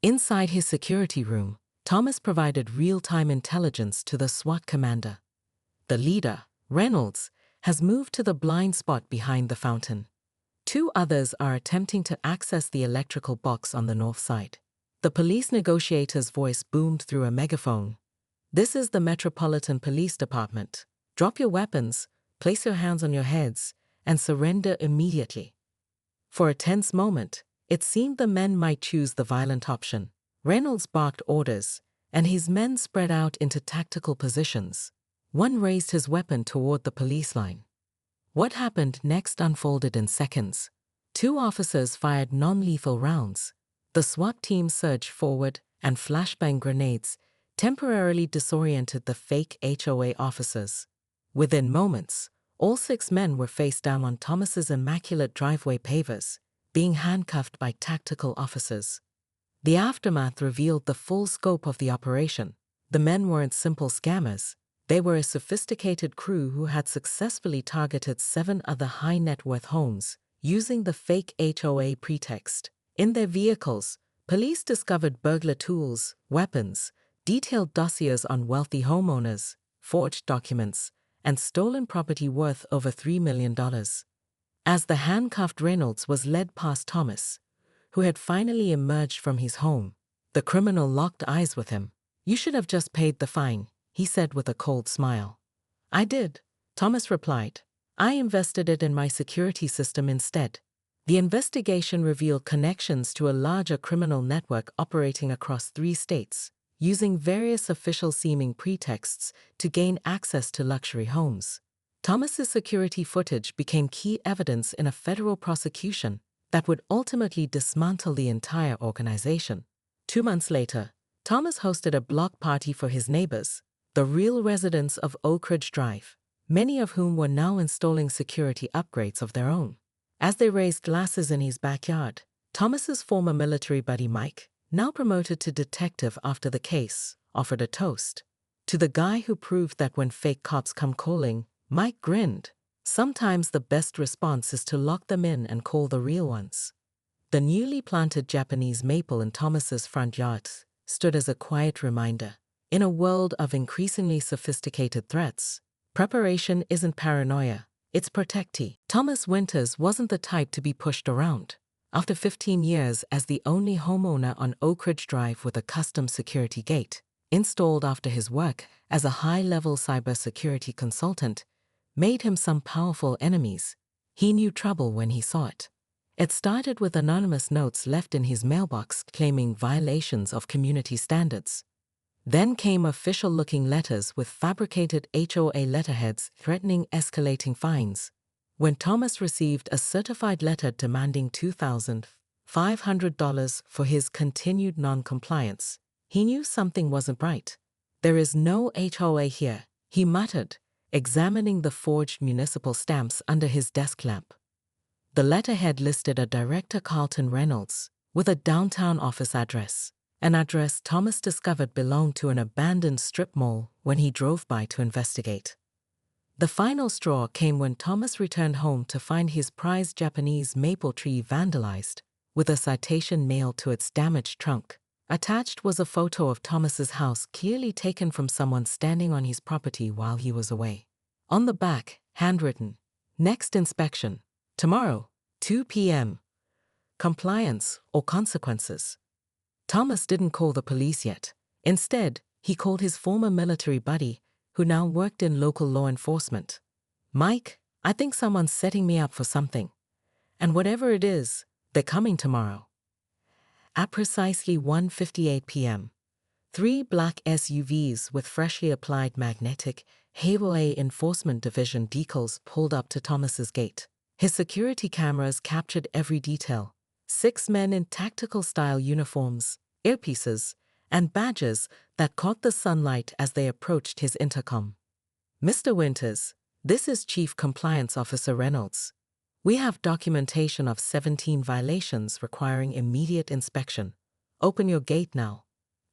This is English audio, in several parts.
Inside his security room, Thomas provided real-time intelligence to the SWAT commander. The leader, Reynolds, has moved to the blind spot behind the fountain. 2 others are attempting to access the electrical box on the north side. The police negotiator's voice boomed through a megaphone. "This is the Metropolitan Police Department. Drop your weapons, place your hands on your heads, and surrender immediately." For a tense moment, it seemed the men might choose the violent option. Reynolds barked orders, and his men spread out into tactical positions. One raised his weapon toward the police line. What happened next unfolded in seconds. 2 officers fired non-lethal rounds. The SWAT team surged forward, and flashbang grenades temporarily disoriented the fake HOA officers. Within moments, all 6 men were face down on Thomas's immaculate driveway pavers, being handcuffed by tactical officers. The aftermath revealed the full scope of the operation. The men weren't simple scammers. They were a sophisticated crew who had successfully targeted 7 other high-net-worth homes using the fake HOA pretext. In their vehicles, police discovered burglar tools, weapons, detailed dossiers on wealthy homeowners, forged documents, and stolen property worth over $3 million. As the handcuffed Reynolds was led past Thomas, who had finally emerged from his home, the criminal locked eyes with him. "You should have just paid the fine," he said with a cold smile. "I did," Thomas replied. "I invested it in my security system instead." The investigation revealed connections to a larger criminal network operating across 3 states, using various official-seeming pretexts to gain access to luxury homes. Thomas's security footage became key evidence in a federal prosecution that would ultimately dismantle the entire organization. 2 months later, Thomas hosted a block party for his neighbors, the real residents of Oak Ridge Drive, many of whom were now installing security upgrades of their own. As they raised glasses in his backyard, Thomas's former military buddy Mike, now promoted to detective after the case, offered a toast. To the guy who proved that when fake cops come calling, Mike grinned. "Sometimes the best response is to lock them in and call the real ones." The newly planted Japanese maple in Thomas's front yard stood as a quiet reminder. In a world of increasingly sophisticated threats, preparation isn't paranoia, it's protecti. Thomas Winters wasn't the type to be pushed around. After 15 years as the only homeowner on Oak Ridge Drive with a custom security gate, installed after his work as a high-level cybersecurity consultant, made him some powerful enemies, he knew trouble when he saw it. It started with anonymous notes left in his mailbox claiming violations of community standards. Then came official-looking letters with fabricated HOA letterheads threatening escalating fines. When Thomas received a certified letter demanding $2,500 for his continued non-compliance, he knew something wasn't right. "There is no HOA here," he muttered, examining the forged municipal stamps under his desk lamp. The letterhead listed a Director Carlton Reynolds, with a downtown office address, an address Thomas discovered belonged to an abandoned strip mall when he drove by to investigate. The final straw came when Thomas returned home to find his prized Japanese maple tree vandalized, with a citation nailed to its damaged trunk. Attached was a photo of Thomas's house clearly taken from someone standing on his property while he was away. On the back, handwritten, "Next inspection, tomorrow, 2 p.m. Compliance or consequences." Thomas didn't call the police yet. Instead, he called his former military buddy, who now worked in local law enforcement. "Mike, I think someone's setting me up for something. And whatever it is, they're coming tomorrow." At precisely 1:58 p.m., 3 black SUVs with freshly applied magnetic HOA Enforcement Division decals pulled up to Thomas's gate. His security cameras captured every detail. 6 men in tactical-style uniforms, earpieces, and badges that caught the sunlight as they approached his intercom. "Mr. Winters, this is Chief Compliance Officer Reynolds. We have documentation of 17 violations requiring immediate inspection. Open your gate now."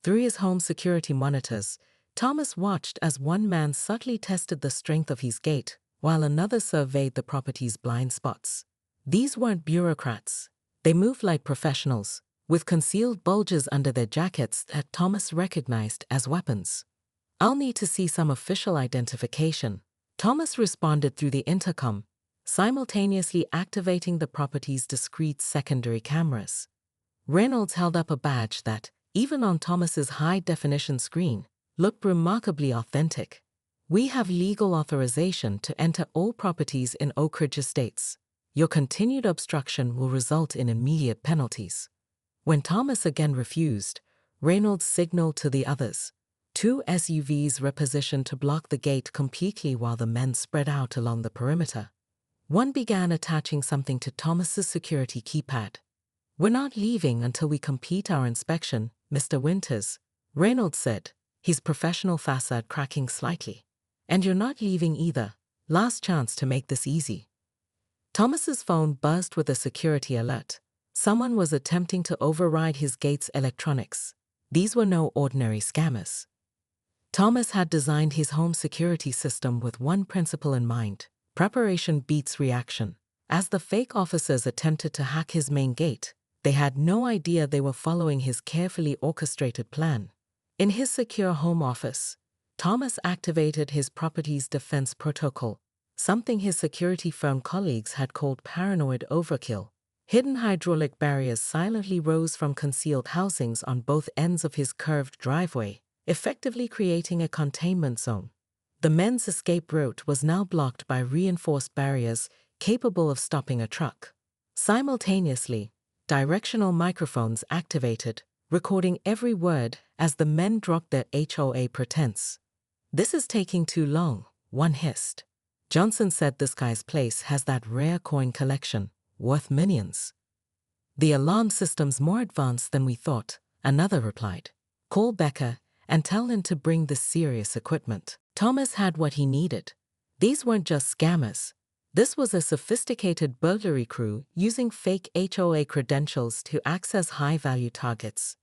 Through his home security monitors, Thomas watched as one man subtly tested the strength of his gate, while another surveyed the property's blind spots. These weren't bureaucrats. They moved like professionals, with concealed bulges under their jackets that Thomas recognized as weapons. "I'll need to see some official identification," Thomas responded through the intercom, simultaneously activating the property's discrete secondary cameras. Reynolds held up a badge that, even on Thomas's high-definition screen, looked remarkably authentic. "We have legal authorization to enter all properties in Oak Ridge Estates. Your continued obstruction will result in immediate penalties." When Thomas again refused, Reynolds signaled to the others. Two SUVs repositioned to block the gate completely while the men spread out along the perimeter. One began attaching something to Thomas's security keypad. "We're not leaving until we complete our inspection, Mr. Winters," Reynolds said, his professional facade cracking slightly. "And you're not leaving either. Last chance to make this easy." Thomas's phone buzzed with a security alert. Someone was attempting to override his gate's electronics. These were no ordinary scammers. Thomas had designed his home security system with one principle in mind: preparation beats reaction. As the fake officers attempted to hack his main gate, they had no idea they were following his carefully orchestrated plan. In his secure home office, Thomas activated his property's defense protocol, something his security firm colleagues had called paranoid overkill. Hidden hydraulic barriers silently rose from concealed housings on both ends of his curved driveway, effectively creating a containment zone. The men's escape route was now blocked by reinforced barriers capable of stopping a truck. Simultaneously, directional microphones activated, recording every word as the men dropped their HOA pretense. "This is taking too long," one hissed. "Johnson said this guy's place has that rare coin collection, worth millions." "The alarm system's more advanced than we thought," another replied. "Call Becker and tell him to bring the serious equipment." Thomas had what he needed. These weren't just scammers. This was a sophisticated burglary crew using fake HOA credentials to access high-value targets.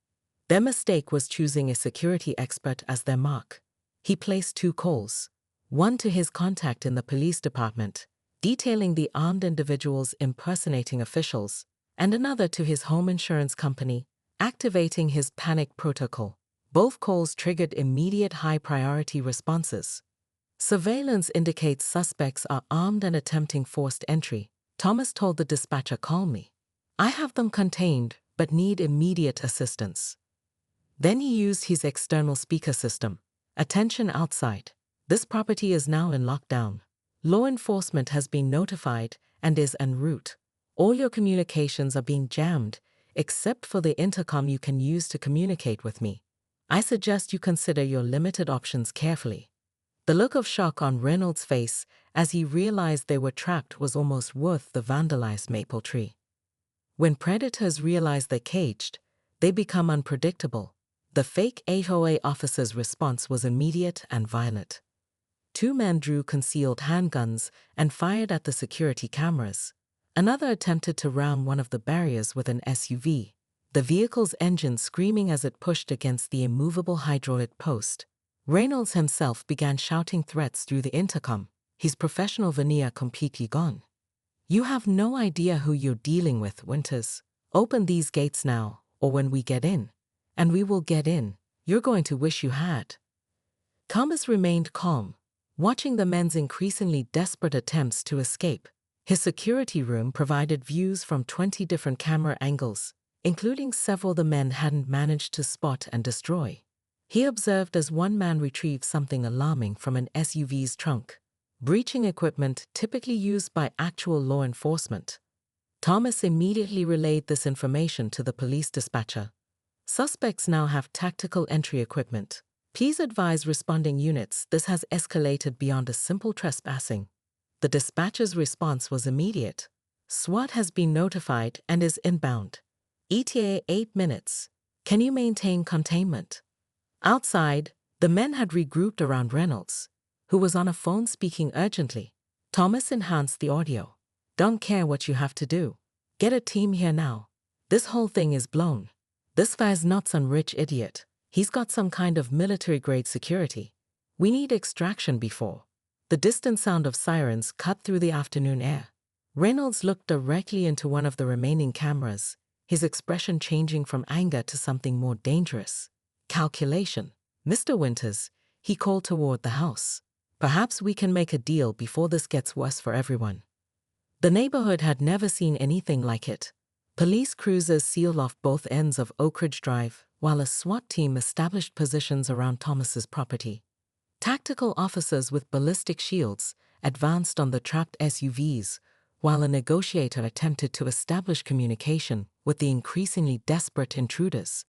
Their mistake was choosing a security expert as their mark. He placed 2 calls, one to his contact in the police department, detailing the armed individuals impersonating officials, and another to his home insurance company, activating his panic protocol. Both calls triggered immediate high-priority responses. "Surveillance indicates suspects are armed and attempting forced entry," Thomas told the dispatcher calmly. "I have them contained, but need immediate assistance." Then he used his external speaker system. "Attention outside. This property is now in lockdown. Law enforcement has been notified and is en route. All your communications are being jammed, except for the intercom you can use to communicate with me. I suggest you consider your limited options carefully." The look of shock on Reynolds' face as he realized they were trapped was almost worth the vandalized maple tree. When predators realize they're caged, they become unpredictable. The fake HOA officer's response was immediate and violent. 2 men drew concealed handguns and fired at the security cameras. Another attempted to ram one of the barriers with an SUV, the vehicle's engine screaming as it pushed against the immovable hydraulic post. Reynolds himself began shouting threats through the intercom, his professional veneer completely gone. "You have no idea who you're dealing with, Winters. Open these gates now, or when we get in, and we will get in, you're going to wish you had." Thomas remained calm, watching the men's increasingly desperate attempts to escape. His security room provided views from 20 different camera angles, including several the men hadn't managed to spot and destroy. He observed as one man retrieved something alarming from an SUV's trunk, breaching equipment typically used by actual law enforcement. Thomas immediately relayed this information to the police dispatcher. "Suspects now have tactical entry equipment. Please advise responding units this has escalated beyond a simple trespassing." The dispatcher's response was immediate. "SWAT has been notified and is inbound. ETA 8 minutes. Can you maintain containment?" Outside, the men had regrouped around Reynolds, who was on a phone speaking urgently. Thomas enhanced the audio. "Don't care what you have to do. Get a team here now. This whole thing is blown. This guy's not some rich idiot. He's got some kind of military-grade security. We need extraction before." The distant sound of sirens cut through the afternoon air. Reynolds looked directly into one of the remaining cameras, his expression changing from anger to something more dangerous. Calculation. "Mr. Winters," he called toward the house. "Perhaps we can make a deal before this gets worse for everyone." The neighborhood had never seen anything like it. Police cruisers sealed off both ends of Oak Ridge Drive, while a SWAT team established positions around Thomas's property. Tactical officers with ballistic shields advanced on the trapped SUVs, while a negotiator attempted to establish communication with the increasingly desperate intruders.